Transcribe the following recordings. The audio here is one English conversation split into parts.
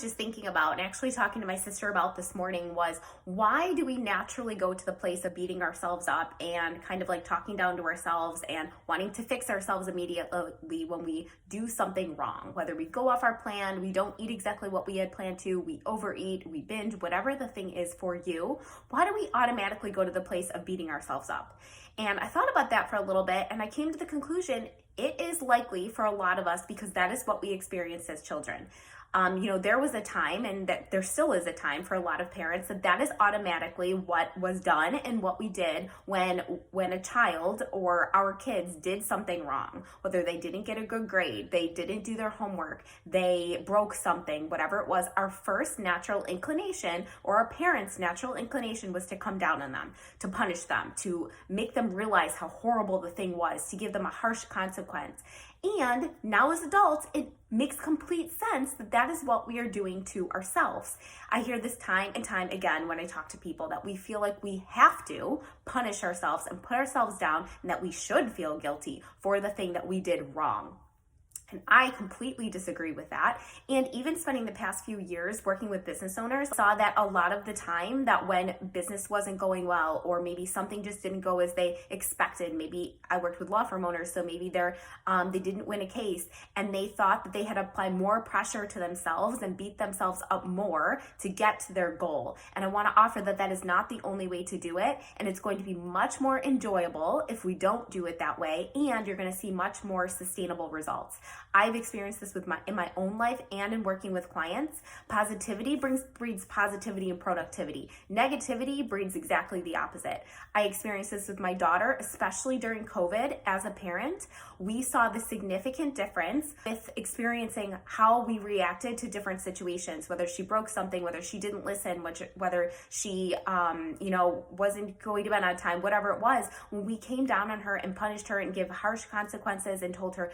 just thinking about and actually talking to my sister about this morning was, why do we naturally go to the place of beating ourselves up and kind of like talking down to ourselves and wanting to fix ourselves immediately when we do something wrong? Whether we go off our plan, we don't eat exactly what we had planned to, we overeat, we binge, whatever the thing is for you, why do we automatically go to the place of beating ourselves up? And I thought about that for a little bit, and I came to the conclusion it is likely for a lot of us because that is what we experienced as children. There was a time, and that there still is a time for a lot of parents, that is automatically what was done and what we did when a child or our kids did something wrong. Whether they didn't get a good grade, they didn't do their homework, they broke something, whatever it was, our first natural inclination, or our parents' natural inclination, was to come down on them, to punish them, to make them realize how horrible the thing was, to give them a harsh consequence. And now as adults, it makes complete sense that that is what we are doing to ourselves. I hear this time and time again when I talk to people, that we feel like we have to punish ourselves and put ourselves down, and that we should feel guilty for the thing that we did wrong. And I completely disagree with that. And even spending the past few years working with business owners, I saw that a lot of the time that when business wasn't going well, or maybe something just didn't go as they expected, maybe I worked with law firm owners, so maybe they didn't win a case, and they thought that they had to apply more pressure to themselves and beat themselves up more to get to their goal. And I want to offer that that is not the only way to do it, and it's going to be much more enjoyable if we don't do it that way, and you're going to see much more sustainable results. I've experienced this in my own life and in working with clients. Positivity breeds positivity and productivity. Negativity breeds exactly the opposite. I experienced this with my daughter, especially during COVID. As a parent, we saw the significant difference with experiencing how we reacted to different situations, whether she broke something, whether she didn't listen, whether she wasn't going to bed on time, whatever it was. When we came down on her and punished her and gave harsh consequences and told her,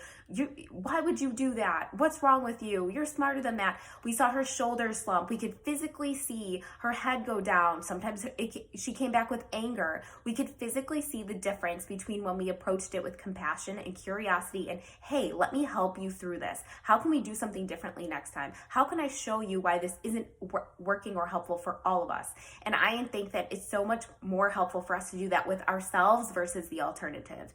why would you do that? What's wrong with you? You're smarter than that. We saw her shoulders slump. We could physically see her head go down. Sometimes she came back with anger. We could physically see the difference between when we approached it with compassion and curiosity and, hey, let me help you through this. How can we do something differently next time? How can I show you why this isn't working or helpful for all of us? And I think that it's so much more helpful for us to do that with ourselves versus the alternative.